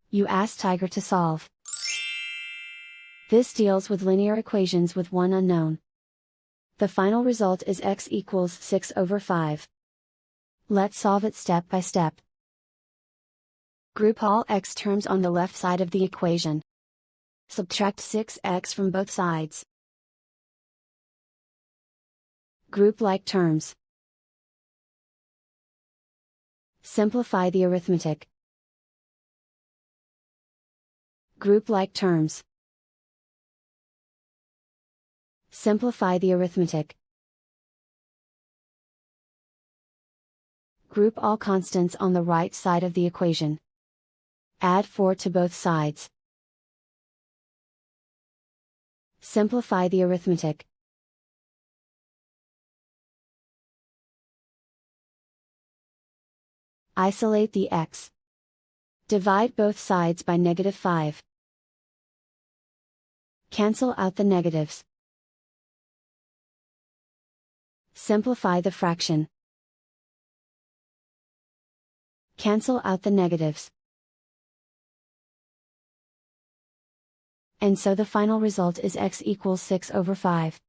You ask Tiger to solve. This deals with linear equations with one unknown. The final result is x equals 6/5. Let's solve it step by step. Group all x terms on the left side of the equation. Subtract 6x from both sides. Group like terms. Simplify the arithmetic. Group like terms. Simplify the arithmetic. Group all constants on the right side of the equation. Add 4 to both sides. Simplify the arithmetic. Isolate the x. Divide both sides by -5. Cancel out the negatives. Simplify the fraction. Cancel out the negatives. And so the final result is x equals 6/5.